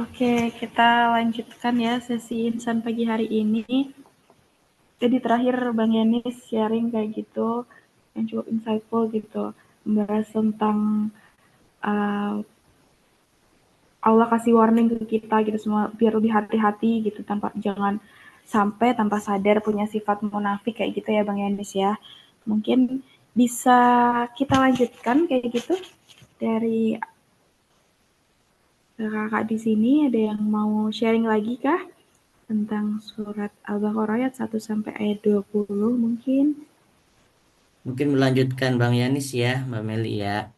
Oke, kita lanjutkan ya sesi insan pagi hari ini. Jadi terakhir Bang Yanis sharing kayak gitu, yang cukup insightful gitu, membahas tentang uh, Allah kasih warning ke kita gitu semua biar lebih hati-hati gitu tanpa jangan sampai tanpa sadar punya sifat munafik kayak gitu ya Bang Yanis ya. Mungkin bisa kita lanjutkan kayak gitu dari kakak di sini ada yang mau sharing lagi kah tentang surat Al-Baqarah ayat 1 sampai ayat 20 mungkin? Mungkin melanjutkan Bang Yanis ya, Mbak Meli ya.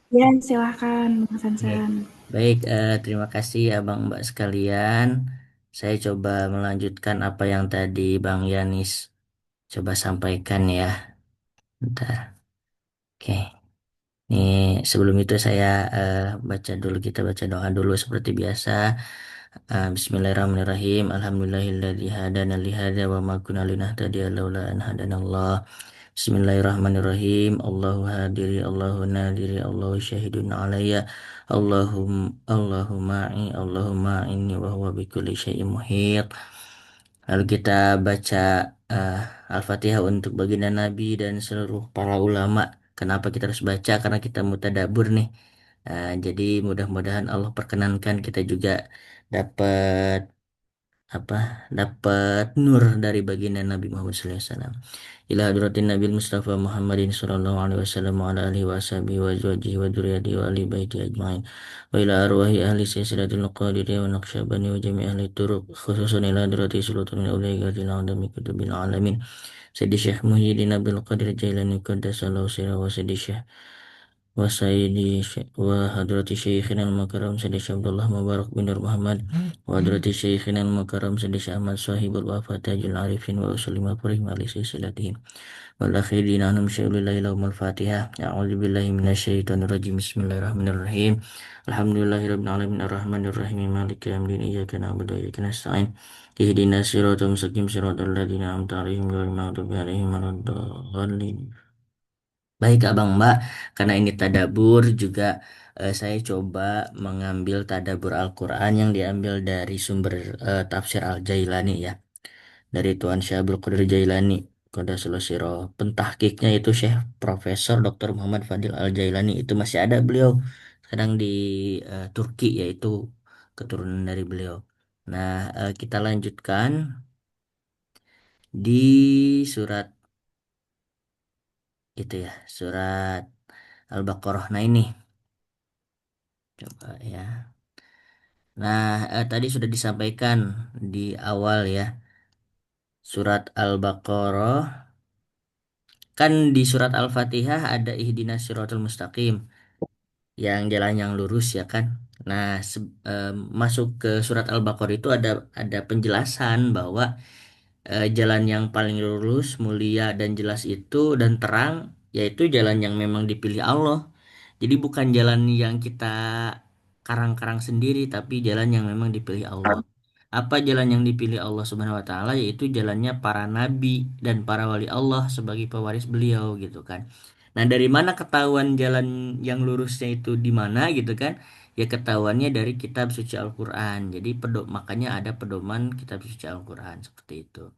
Ya, silahkan Bang Oke. Sansan. Baik, terima kasih Abang Mbak sekalian. Saya coba melanjutkan apa yang tadi Bang Yanis coba sampaikan ya. Bentar. Oke. Nih, sebelum itu saya baca dulu, kita baca doa dulu seperti biasa. Bismillahirrahmanirrahim. Alhamdulillahilladzi hadana li hadza wa ma kunna linahtadiya laula an hadanallah. Bismillahirrahmanirrahim. Allahu hadiri, Allahu nadiri, Allahu syahidun alayya. Allahumma'i, Allahumma inni wa huwa bikulli syai'in muhit. Lalu kita baca eh, Al-Fatihah untuk baginda Nabi dan seluruh para ulama. Kenapa kita harus baca? Karena kita mutadabur nih. Jadi mudah-mudahan Allah perkenankan kita juga dapat apa? Dapat nur dari baginda Nabi Muhammad SAW. Ila hadratin Nabi Mustafa Muhammadin sallallahu alaihi wasallam wa ala alihi wa sahbihi wa azwajihi wa dzurriyyatihi wa ahli baiti ajmain. Wa ila arwahi ahli silsilatil qadiriyah wa naqsyabani wa jami' ahli turuq khususan ila hadrati sultanin awliya gadil adami kutubil alamin. Sayyidi Syekh Muhyiddin Abdul Qadir Jailani qaddasallahu sirrahu wa Sayyidi Syekh wa hadrati Syekhina al-Makaram Sayyidi Syekh Abdullah Mubarak bin Nur Muhammad wa hadrati Syekhina al-Makaram Sayyidi Syekh Ahmad Sahibul Wafat Tajul Arifin wa usulima purihim alaihi silsilatihim. والأخيرين عنهم شيء لله لهم الفاتحة أعوذ بالله من الشيطان الرجيم بسم الله الرحمن الرحيم الحمد لله رب العالمين الرحمن الرحيم مالك يوم الدين إياك نعبد وإياك نستعين اهدنا الصراط المستقيم صراط الذين أنعمت عليهم غير المغضوب عليهم ولا الضالين. Baik Abang Mbak, karena ini tadabur juga saya coba mengambil tadabur Al-Quran yang diambil dari sumber tafsir Al-Jailani ya, dari Tuan Syekh Abdul Qadir Jailani. Qadasullah Sirah. Pentahkiknya itu Syekh Profesor Dr. Muhammad Fadil Al-Jailani, itu masih ada beliau sekarang di Turki, yaitu keturunan dari beliau. Nah, kita lanjutkan di surat itu ya, surat Al-Baqarah. Nah, ini coba ya. Nah, tadi sudah disampaikan di awal ya, surat Al-Baqarah. Kan di surat Al-Fatihah ada ihdinas siratal mustaqim, yang jalan yang lurus ya kan. Nah, masuk ke surat Al-Baqarah itu ada penjelasan bahwa jalan yang paling lurus, mulia dan jelas itu dan terang, yaitu jalan yang memang dipilih Allah. Jadi bukan jalan yang kita karang-karang sendiri, tapi jalan yang memang dipilih Allah. Apa jalan yang dipilih Allah Subhanahu wa taala, yaitu jalannya para nabi dan para wali Allah sebagai pewaris beliau gitu kan. Nah, dari mana ketahuan jalan yang lurusnya itu di mana gitu kan? Ya ketahuannya dari kitab suci Al-Qur'an. Jadi makanya ada pedoman kitab suci Al-Qur'an seperti itu.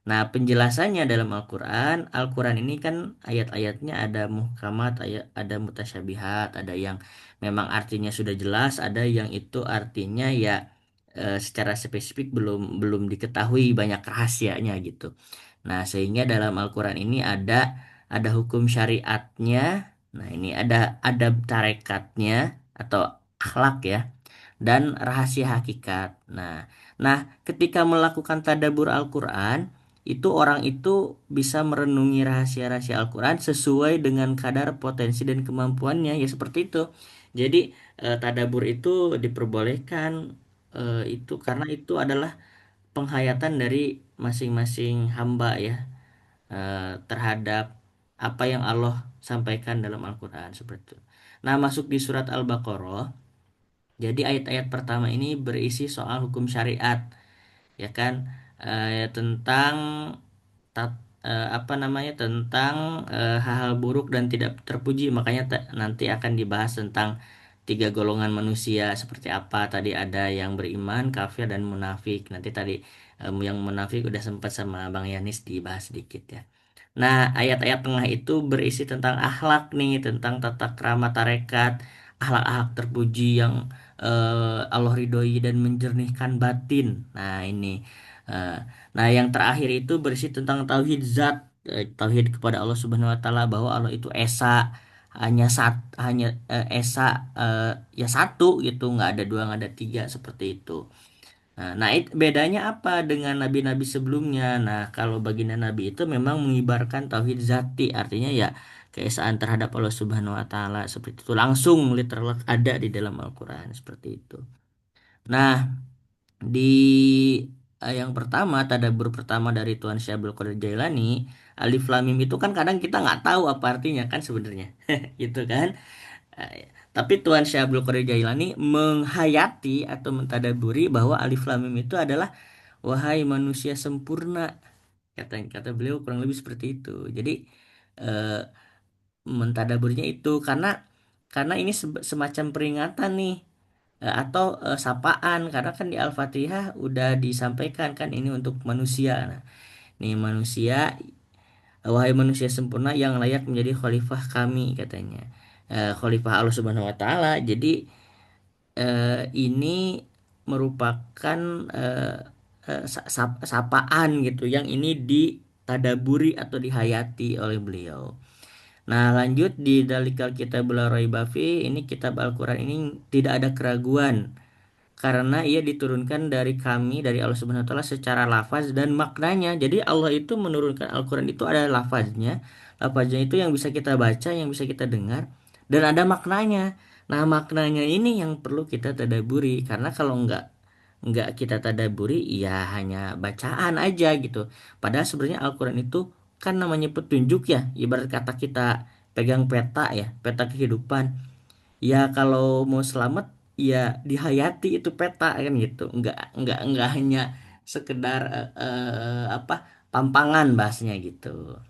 Nah, penjelasannya dalam Al-Quran, Al-Quran ini kan ayat-ayatnya ada muhkamat, ada mutasyabihat, ada yang memang artinya sudah jelas, ada yang itu artinya ya secara spesifik belum belum diketahui, banyak rahasianya gitu. Nah, sehingga dalam Al-Quran ini ada hukum syariatnya, nah ini ada tarekatnya atau akhlak ya, dan rahasia hakikat. Nah, ketika melakukan tadabbur Al-Quran, itu orang itu bisa merenungi rahasia-rahasia Al-Quran sesuai dengan kadar potensi dan kemampuannya, ya seperti itu. Jadi tadabbur itu diperbolehkan, itu karena itu adalah penghayatan dari masing-masing hamba ya, terhadap apa yang Allah sampaikan dalam Al-Quran seperti itu. Nah, masuk di surat Al-Baqarah. Jadi ayat-ayat pertama ini berisi soal hukum syariat, ya kan. Tentang apa namanya, tentang hal-hal buruk dan tidak terpuji. Makanya nanti akan dibahas tentang tiga golongan manusia seperti apa. Tadi ada yang beriman, kafir, dan munafik. Nanti tadi yang munafik udah sempat sama Bang Yanis dibahas sedikit ya. Nah, ayat-ayat tengah itu berisi tentang akhlak nih, tentang tata krama tarekat, akhlak-akhlak terpuji yang Allah ridhoi dan menjernihkan batin. Nah, ini. eh, nah, yang terakhir itu berisi tentang tauhid zat, tauhid kepada Allah Subhanahu wa taala bahwa Allah itu esa, hanya esa, ya satu gitu, nggak ada dua, nggak ada tiga seperti itu. Bedanya apa dengan nabi-nabi sebelumnya? Nah, kalau baginda nabi itu memang mengibarkan tauhid zati, artinya ya keesaan terhadap Allah Subhanahu wa taala seperti itu. Langsung literal ada di dalam Al-Qur'an seperti itu. Nah, di yang pertama, tadabbur pertama dari Tuan Syekh Abdul Qadir Jailani, Alif Lam Mim itu kan kadang kita nggak tahu apa artinya kan sebenarnya. Gitu kan? Tapi Tuan Syekh Abdul Qadir Jailani menghayati atau mentadaburi bahwa Alif Lam Mim itu adalah wahai manusia sempurna, kata kata beliau kurang lebih seperti itu. Jadi eh, mentadaburnya itu karena ini semacam peringatan nih, atau sapaan, karena kan di Al-Fatihah udah disampaikan kan ini untuk manusia. Nah, nih manusia, wahai manusia sempurna yang layak menjadi khalifah kami katanya. Khalifah Allah Subhanahu wa taala. Jadi ini merupakan eh, sapaan gitu yang ini ditadaburi atau dihayati oleh beliau. Nah, lanjut di Dalikal Kitabul La Raiba Fi, ini kitab Al-Qur'an ini tidak ada keraguan karena ia diturunkan dari kami, dari Allah Subhanahu wa taala secara lafaz dan maknanya. Jadi Allah itu menurunkan Al-Qur'an itu ada lafaznya. Lafaznya itu yang bisa kita baca, yang bisa kita dengar, dan ada maknanya. Nah, maknanya ini yang perlu kita tadaburi, karena kalau nggak kita tadaburi ya hanya bacaan aja gitu. Padahal sebenarnya Al-Qur'an itu kan namanya petunjuk ya, ibarat kata kita pegang peta ya, peta kehidupan. Ya kalau mau selamat ya dihayati itu peta kan gitu. Nggak hanya sekedar apa, pampangan bahasnya gitu.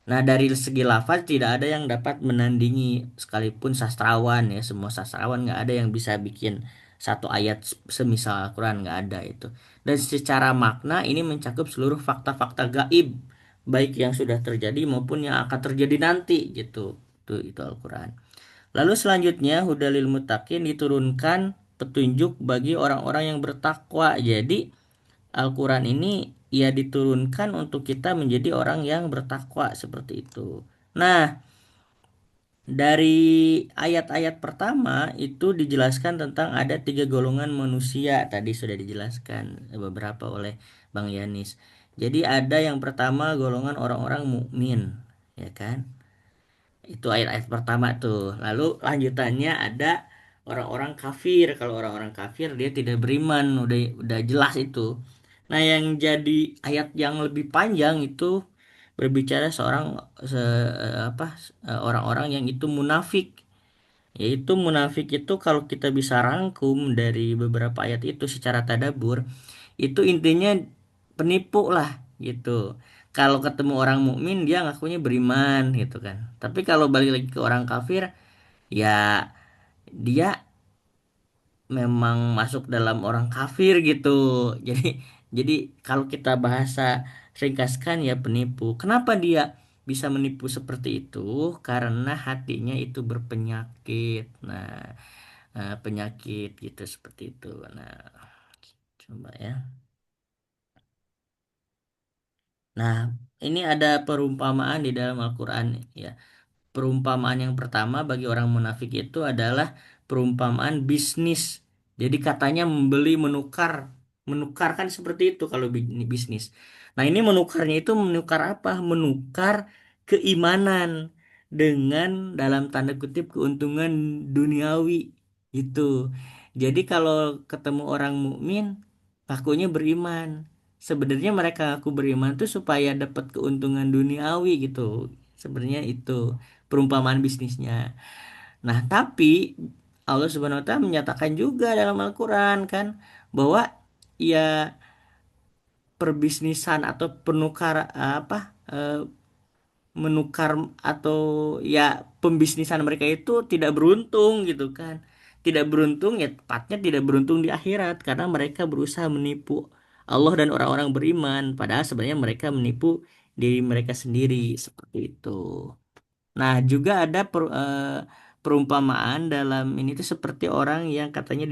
Nah, dari segi lafaz tidak ada yang dapat menandingi sekalipun sastrawan ya. Semua sastrawan nggak ada yang bisa bikin satu ayat semisal Al-Quran, nggak ada itu. Dan secara makna ini mencakup seluruh fakta-fakta gaib, baik yang sudah terjadi maupun yang akan terjadi nanti gitu. Itu Al-Quran. Lalu selanjutnya hudalil muttaqin, diturunkan petunjuk bagi orang-orang yang bertakwa. Jadi Al-Quran ini ya diturunkan untuk kita menjadi orang yang bertakwa seperti itu. Nah, dari ayat-ayat pertama itu dijelaskan tentang ada tiga golongan manusia. Tadi sudah dijelaskan beberapa oleh Bang Yanis. Jadi ada yang pertama golongan orang-orang mukmin, ya kan? Itu ayat-ayat pertama tuh. Lalu lanjutannya ada orang-orang kafir. Kalau orang-orang kafir dia tidak beriman, udah jelas itu. Nah, yang jadi ayat yang lebih panjang itu berbicara apa, orang-orang yang itu munafik. Yaitu munafik itu kalau kita bisa rangkum dari beberapa ayat itu secara tadabur, itu intinya penipu lah gitu. Kalau ketemu orang mukmin dia ngakunya beriman gitu kan. Tapi kalau balik lagi ke orang kafir, ya dia memang masuk dalam orang kafir gitu. Jadi jadi kalau kita bahasa ringkaskan ya penipu. Kenapa dia bisa menipu seperti itu? Karena hatinya itu berpenyakit. Nah, penyakit gitu seperti itu. Nah, coba ya. Nah, ini ada perumpamaan di dalam Al-Quran ya. Perumpamaan yang pertama bagi orang munafik itu adalah perumpamaan bisnis. Jadi katanya membeli menukar, menukar kan seperti itu kalau bisnis. Nah, ini menukarnya itu menukar apa? Menukar keimanan dengan dalam tanda kutip keuntungan duniawi itu. Jadi kalau ketemu orang mukmin, ngakunya beriman. Sebenarnya mereka aku beriman tuh supaya dapat keuntungan duniawi gitu. Sebenarnya itu perumpamaan bisnisnya. Nah, tapi Allah Subhanahu wa taala menyatakan juga dalam Al-Qur'an kan bahwa ya perbisnisan atau penukar apa, menukar atau ya pembisnisan mereka itu tidak beruntung gitu kan. Tidak beruntung ya tepatnya tidak beruntung di akhirat karena mereka berusaha menipu Allah dan orang-orang beriman padahal sebenarnya mereka menipu diri mereka sendiri seperti itu. Nah, juga ada perumpamaan dalam ini tuh seperti orang yang katanya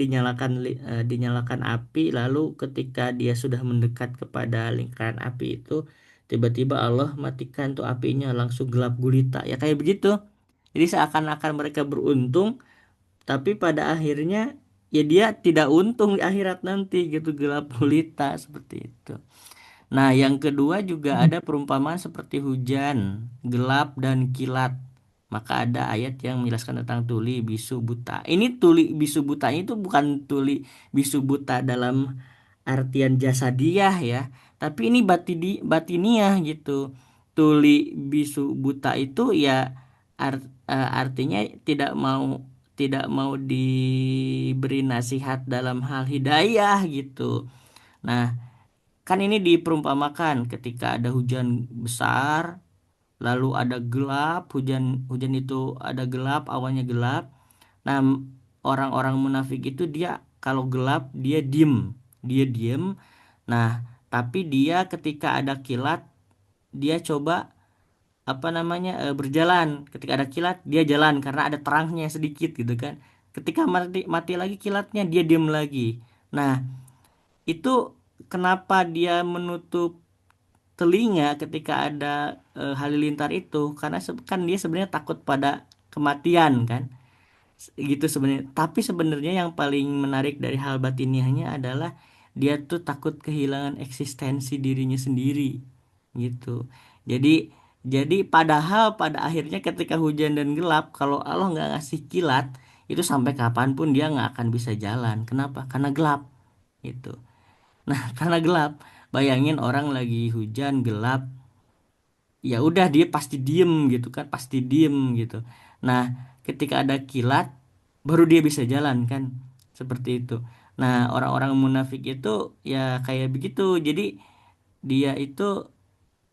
dinyalakan api lalu ketika dia sudah mendekat kepada lingkaran api itu tiba-tiba Allah matikan tuh apinya langsung gelap gulita. Ya kayak begitu. Jadi seakan-akan mereka beruntung tapi pada akhirnya ya dia tidak untung di akhirat nanti gitu gelap gulita seperti itu. Nah, yang kedua juga ada perumpamaan seperti hujan, gelap, dan kilat. Maka ada ayat yang menjelaskan tentang tuli, bisu, buta. Ini tuli, bisu, buta itu bukan tuli, bisu, buta dalam artian jasadiah ya. Tapi ini batiniah gitu. Tuli, bisu, buta itu ya artinya tidak mau diberi nasihat dalam hal hidayah gitu. Nah, kan ini diperumpamakan ketika ada hujan besar, lalu ada gelap, hujan hujan itu ada gelap, awannya gelap. Nah, orang-orang munafik itu dia kalau gelap dia diem. Nah, tapi dia ketika ada kilat, dia coba apa namanya berjalan. Ketika ada kilat, dia jalan karena ada terangnya sedikit gitu kan. Ketika mati mati lagi kilatnya, dia diem lagi. Nah, itu kenapa dia menutup telinga ketika ada halilintar itu karena kan dia sebenarnya takut pada kematian kan gitu sebenarnya tapi sebenarnya yang paling menarik dari hal batiniahnya adalah dia tuh takut kehilangan eksistensi dirinya sendiri gitu jadi jadi padahal pada akhirnya ketika hujan dan gelap kalau Allah nggak ngasih kilat itu sampai kapanpun dia nggak akan bisa jalan kenapa karena gelap gitu. Nah, karena gelap, bayangin orang lagi hujan gelap, ya udah dia pasti diem gitu kan, pasti diem gitu. Nah, ketika ada kilat, baru dia bisa jalan kan, seperti itu. Nah, orang-orang munafik itu ya kayak begitu. Jadi dia itu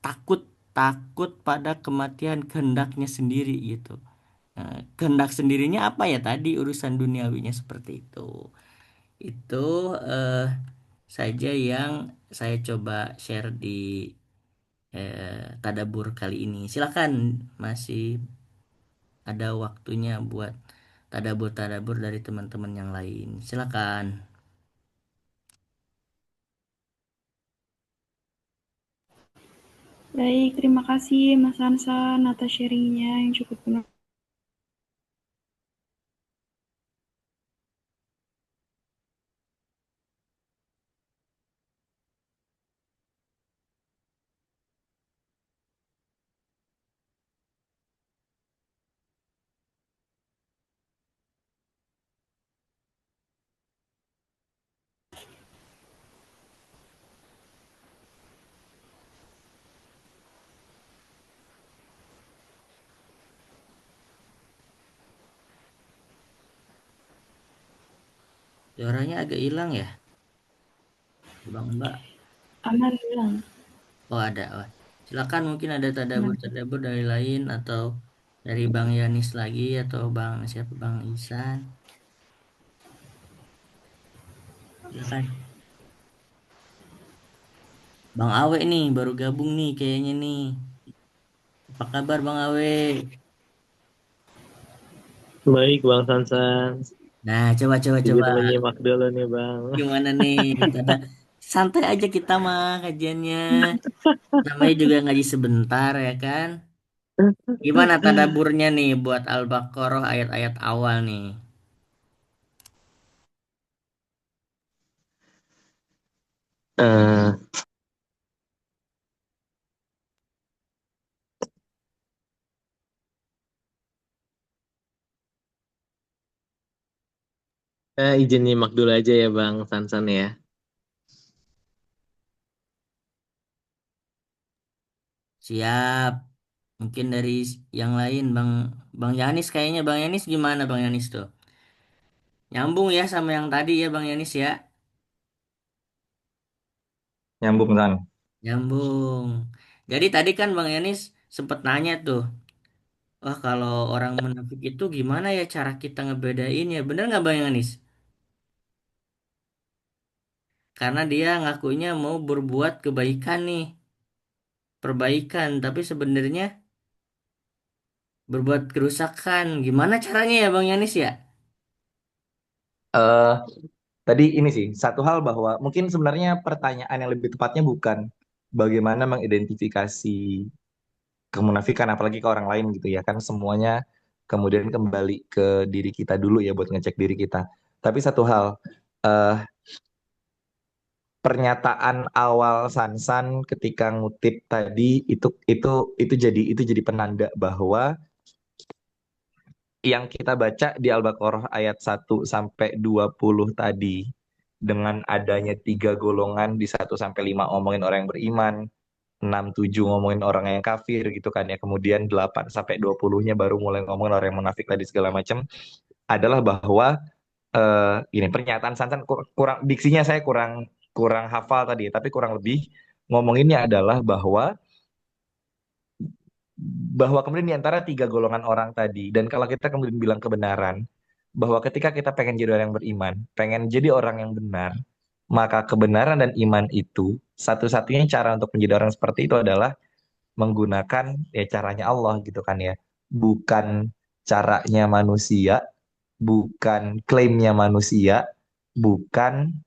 takut takut pada kematian kehendaknya sendiri gitu. Nah, kehendak sendirinya apa ya tadi urusan duniawinya seperti itu. Itu eh, saja yang saya coba share di Tadabur kali ini. Silakan masih ada waktunya buat tadabur-tadabur dari teman-teman yang lain. Silakan. Baik, terima kasih Mas Hansan atas sharingnya yang cukup menarik. Suaranya agak hilang ya, Bang Mbak. Aman bilang. Oh ada. Oh. Silakan mungkin ada Aman. tadabur-tadabur dari lain atau dari Bang Yanis lagi atau Bang siapa Bang Isan. Silakan. Bang Awe nih baru gabung nih kayaknya nih. Apa kabar Bang Awe? Baik Bang Sansan, Nah, coba coba coba izin menyimak dulu nih Bang. gimana nih? Tada santai aja kita mah kajiannya. Namanya juga ngaji sebentar ya kan? Gimana tadaburnya nih buat Al-Baqarah ayat-ayat awal nih? Eh, izin nyimak dulu aja ya Bang Sansan ya. Siap. Mungkin dari yang lain Bang Bang Yanis kayaknya Bang Yanis gimana Bang Yanis tuh? Nyambung ya sama yang tadi ya Bang Yanis ya? Nyambung kan? Nyambung. Jadi tadi kan Bang Yanis sempet nanya tuh, wah kalau orang munafik itu gimana ya cara kita ngebedain ya? Bener nggak Bang Yanis? Karena dia ngakunya mau berbuat kebaikan nih, perbaikan, tapi sebenarnya berbuat kerusakan. Gimana caranya ya Bang Yanis ya? eh Tadi ini sih, satu hal bahwa mungkin sebenarnya pertanyaan yang lebih tepatnya bukan bagaimana mengidentifikasi kemunafikan, apalagi ke orang lain gitu ya. Kan semuanya kemudian kembali ke diri kita dulu ya buat ngecek diri kita. Tapi satu hal, eh, pernyataan awal Sansan ketika ngutip tadi itu jadi penanda bahwa yang kita baca di Al-Baqarah ayat 1 sampai 20 tadi, dengan adanya tiga golongan di 1 sampai 5 ngomongin orang yang beriman, 6 7 ngomongin orang yang kafir gitu kan ya, kemudian 8 sampai 20-nya baru mulai ngomongin orang yang munafik tadi segala macam, adalah bahwa ini pernyataan Sansan kurang diksinya, saya kurang kurang hafal tadi ya, tapi kurang lebih ngomonginnya adalah bahwa kemudian di antara tiga golongan orang tadi, dan kalau kita kemudian bilang kebenaran, bahwa ketika kita pengen jadi orang yang beriman, pengen jadi orang yang benar, maka kebenaran dan iman itu satu-satunya cara untuk menjadi orang seperti itu adalah menggunakan ya caranya Allah gitu kan ya. Bukan caranya manusia, bukan klaimnya manusia, bukan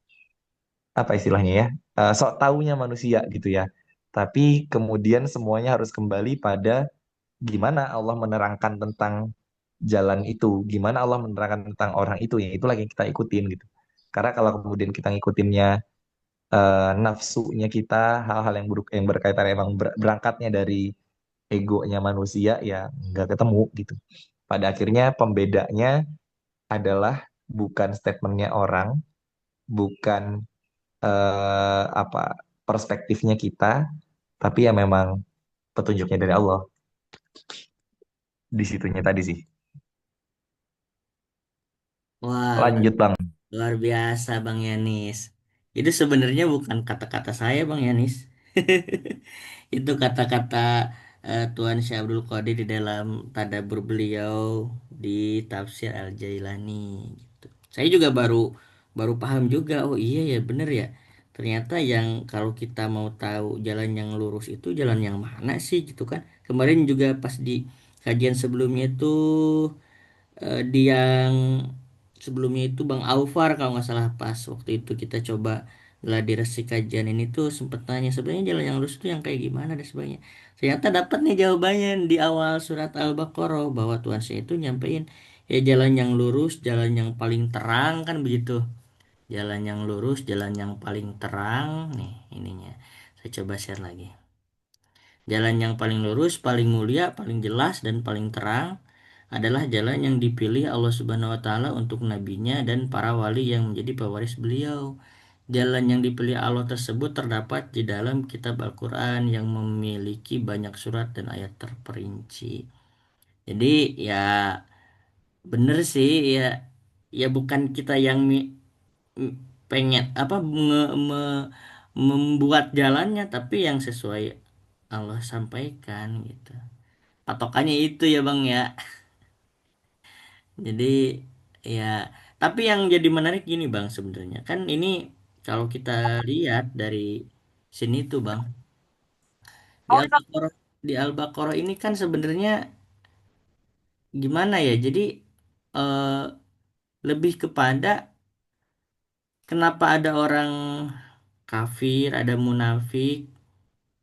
apa istilahnya ya, sok taunya manusia gitu ya. Tapi kemudian semuanya harus kembali pada gimana Allah menerangkan tentang jalan itu, gimana Allah menerangkan tentang orang itu, ya itulah yang kita ikutin gitu. Karena kalau kemudian kita ngikutinnya nafsunya kita, hal-hal yang buruk yang berkaitan emang berangkatnya dari egonya manusia, ya nggak ketemu gitu. Pada akhirnya pembedanya adalah bukan statementnya orang, bukan apa perspektifnya kita, tapi ya memang petunjuknya dari Allah di situnya tadi sih. Wah, Lanjut Bang. luar biasa Bang Yanis. Itu sebenarnya bukan kata-kata saya Bang Yanis. Itu kata-kata Tuan Syekh Abdul Qadir di dalam tadabbur beliau di Tafsir Al-Jailani gitu. Saya juga baru baru paham juga. Oh iya ya bener ya. Ternyata yang kalau kita mau tahu jalan yang lurus itu jalan yang mana sih gitu kan. Kemarin juga pas di kajian sebelumnya itu di yang sebelumnya itu Bang Aufar kalau nggak salah, pas waktu itu kita coba gladiresik kajian ini tuh sempet tanya sebenarnya jalan yang lurus itu yang kayak gimana dan sebagainya. Ternyata dapat nih jawabannya di awal surat Al-Baqarah bahwa Tuhan saya itu nyampein ya jalan yang lurus, jalan yang paling terang kan begitu. Jalan yang lurus, jalan yang paling terang nih ininya. Saya coba share lagi. Jalan yang paling lurus, paling mulia, paling jelas, dan paling terang adalah jalan yang dipilih Allah Subhanahu wa Ta'ala untuk nabinya dan para wali yang menjadi pewaris beliau. Jalan yang dipilih Allah tersebut terdapat di dalam kitab Al-Quran yang memiliki banyak surat dan ayat terperinci. Jadi ya bener sih ya, ya bukan kita yang pengen apa membuat jalannya, tapi yang sesuai Allah sampaikan gitu. Patokannya itu ya Bang ya. Jadi ya, tapi yang jadi menarik gini Bang sebenarnya. Kan ini kalau kita lihat dari sini tuh Bang, di Al-Baqarah di Al-Baqarah ini kan sebenarnya gimana ya? Jadi eh, lebih kepada kenapa ada orang kafir, ada munafik,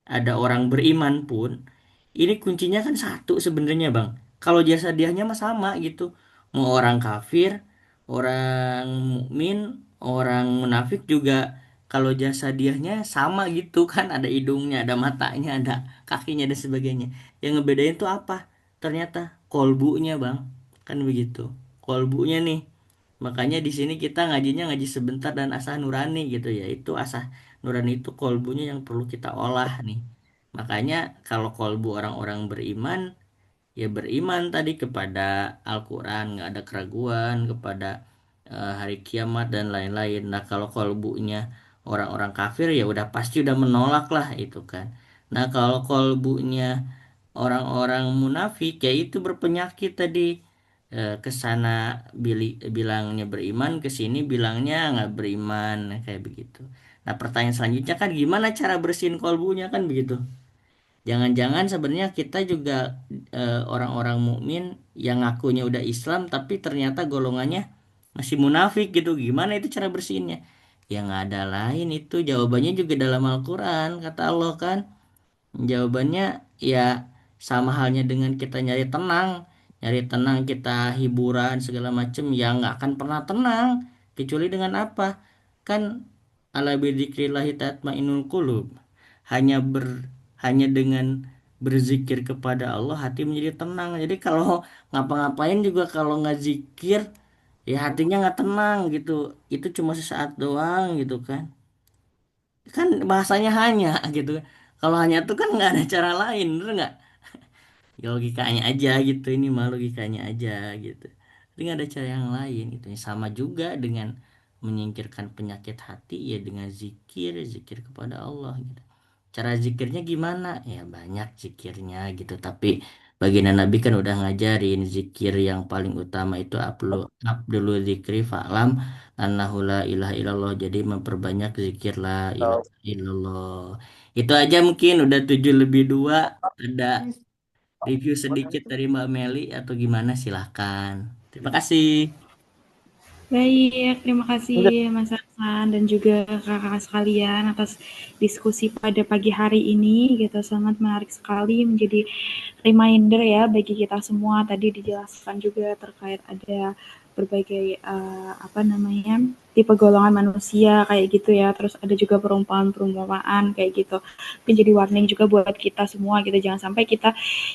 ada orang beriman pun, ini kuncinya kan satu sebenarnya Bang. Kalau jasa dianya mah sama gitu. Mau orang kafir, orang mukmin, orang munafik juga kalau jasa dianya sama gitu kan, ada hidungnya, ada matanya, ada kakinya dan sebagainya. Yang ngebedain tuh apa? Ternyata kolbunya Bang. Kan begitu. Kolbunya nih. Makanya di sini kita ngajinya ngaji sebentar dan asah nurani gitu ya. Itu asah nurani itu kolbunya yang perlu kita olah nih. Makanya kalau kolbu orang-orang beriman, ya beriman tadi kepada Al-Quran, nggak ada keraguan kepada hari kiamat dan lain-lain. Nah kalau kolbunya orang-orang kafir ya udah pasti udah menolak lah itu kan. Nah kalau kolbunya orang-orang munafik yaitu berpenyakit tadi. Ke sana bilangnya beriman, ke sini bilangnya nggak beriman, kayak begitu. Nah, pertanyaan selanjutnya kan gimana cara bersihin kolbunya kan begitu. Jangan-jangan sebenarnya kita juga orang-orang mukmin yang ngakunya udah Islam tapi ternyata golongannya masih munafik gitu. Gimana itu cara bersihinnya? Ya nggak ada lain itu jawabannya juga dalam Al-Quran kata Allah kan. Jawabannya ya sama halnya dengan kita nyari tenang. Nyari tenang kita hiburan segala macem ya nggak akan pernah tenang. Kecuali dengan apa? Kan ala bidzikrillahi tatmainnul qulub. Hanya ber hanya dengan berzikir kepada Allah hati menjadi tenang. Jadi kalau ngapa-ngapain juga kalau nggak zikir ya hatinya nggak tenang gitu. Itu cuma sesaat doang gitu kan. Kan bahasanya hanya gitu. Kalau hanya tuh kan nggak ada cara lain, bener nggak? Ya logikanya aja gitu, ini mah logikanya aja gitu. Tapi nggak ada cara yang lain gitu. Sama juga dengan menyingkirkan penyakit hati ya dengan zikir, zikir kepada Allah gitu. Cara zikirnya gimana? Ya banyak zikirnya gitu. Tapi baginda Nabi kan udah ngajarin zikir yang paling utama itu abdulu zikri fa'lam annahu la ilaha illallah. Jadi memperbanyak zikir la ilaha illallah. Itu aja mungkin udah 7 lebih 2. Ada review sedikit dari Mbak Meli atau gimana silahkan. Terima kasih. Baik, terima kasih Mas Hasan dan juga kakak-kakak sekalian atas diskusi pada pagi hari ini gitu. Sangat menarik sekali menjadi reminder ya bagi kita semua. Tadi dijelaskan juga terkait ada berbagai tipe golongan manusia kayak gitu ya. Terus ada juga perumpamaan-perumpamaan kayak gitu. Mungkin jadi warning juga buat kita semua gitu. Jangan sampai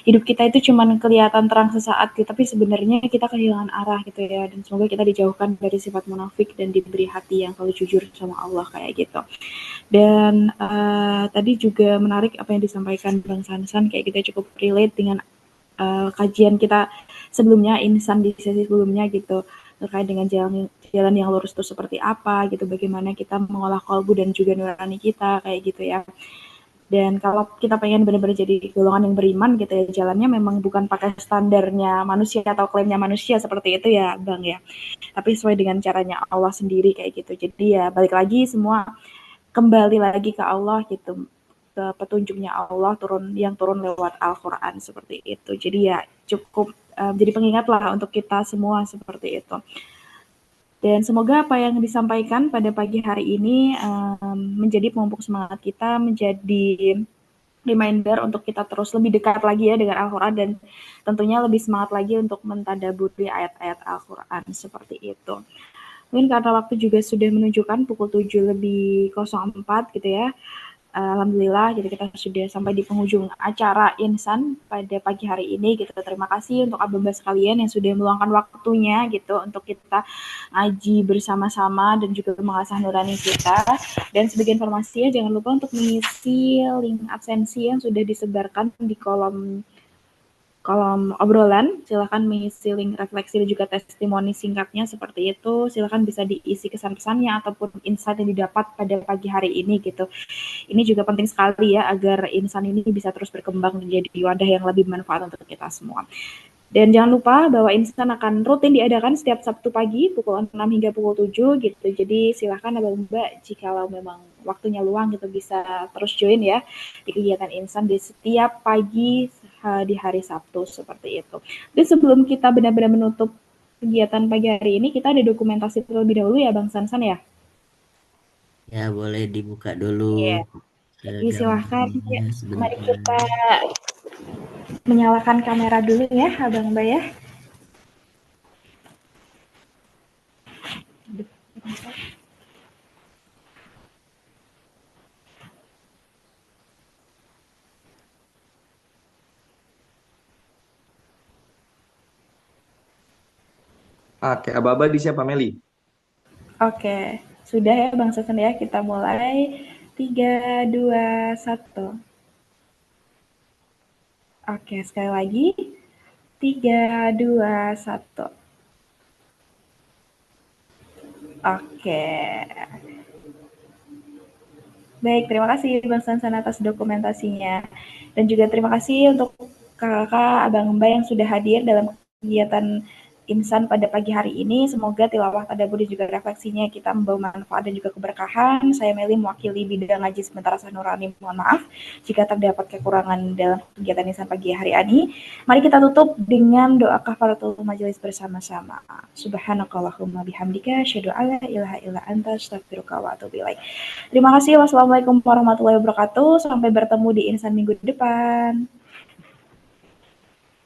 hidup kita itu cuman kelihatan terang sesaat gitu, tapi sebenarnya kita kehilangan arah gitu ya. Dan semoga kita dijauhkan dari sifat munafik dan diberi hati yang selalu jujur sama Allah kayak gitu. Dan tadi juga menarik apa yang disampaikan Bang Sansan, kayak kita cukup relate dengan kajian kita sebelumnya, insan di sesi sebelumnya gitu, terkait dengan jalan yang lurus itu seperti apa gitu, bagaimana kita mengolah kolbu dan juga nurani kita kayak gitu ya. Dan kalau kita pengen benar-benar jadi golongan yang beriman gitu ya, jalannya memang bukan pakai standarnya manusia atau klaimnya manusia seperti itu ya Bang ya, tapi sesuai dengan caranya Allah sendiri kayak gitu. Jadi ya balik lagi semua kembali lagi ke Allah gitu, ke petunjuknya Allah turun lewat Al-Quran seperti itu. Jadi ya cukup jadi pengingat lah untuk kita semua seperti itu. Dan semoga apa yang disampaikan pada pagi hari ini menjadi pemupuk semangat kita, menjadi reminder untuk kita terus lebih dekat lagi ya dengan Al-Quran, dan tentunya lebih semangat lagi untuk mentadabburi ayat-ayat Al-Quran seperti itu. Mungkin karena waktu juga sudah menunjukkan pukul 7:04 gitu ya. Alhamdulillah, jadi kita sudah sampai di penghujung acara Insan pada pagi hari ini gitu. Terima kasih untuk abang-abang sekalian yang sudah meluangkan waktunya gitu untuk kita ngaji bersama-sama dan juga mengasah nurani kita. Dan sebagai informasi ya, jangan lupa untuk mengisi link absensi yang sudah disebarkan di kolom obrolan. Silakan mengisi link refleksi dan juga testimoni singkatnya seperti itu. Silakan bisa diisi kesan-pesannya ataupun insight yang didapat pada pagi hari ini gitu. Ini juga penting sekali ya agar insan ini bisa terus berkembang menjadi wadah yang lebih bermanfaat untuk kita semua. Dan jangan lupa bahwa Insan akan rutin diadakan setiap Sabtu pagi pukul 6 hingga pukul 7 gitu. Jadi silahkan Abang-Mbak jikalau memang waktunya luang gitu bisa terus join ya di kegiatan Insan di setiap pagi di hari Sabtu seperti itu. Dan sebelum kita benar-benar menutup kegiatan pagi hari ini, kita ada dokumentasi terlebih dahulu ya Bang Sansan ya? Ya boleh dibuka dulu. Iya. Jadi silahkan ya, Gambarnya mari sebentar. kita menyalakan kamera dulu ya Abang Mbak ya. Oke, aba-aba di siapa Meli? Oke, sudah ya Bang Sasan ya, kita mulai 3, 2, 1. Oke, sekali lagi 3, 2, 1. Oke. Baik, terima kasih Bang Sansan atas dokumentasinya. Dan juga terima kasih untuk kakak, abang mbak yang sudah hadir dalam kegiatan Insan pada pagi hari ini. Semoga tilawah tadabbur dan juga refleksinya kita membawa manfaat dan juga keberkahan. Saya Meli mewakili bidang ngaji sementara Sanurani. Mohon maaf jika terdapat kekurangan dalam kegiatan Insan pagi hari ini. Mari kita tutup dengan doa kafaratul majelis bersama-sama. Subhanakallahumma bihamdika asyhadu alla ilaha illa anta astaghfiruka wa atubu ilaik. Terima kasih. Wassalamualaikum warahmatullahi wabarakatuh. Sampai bertemu di Insan minggu depan.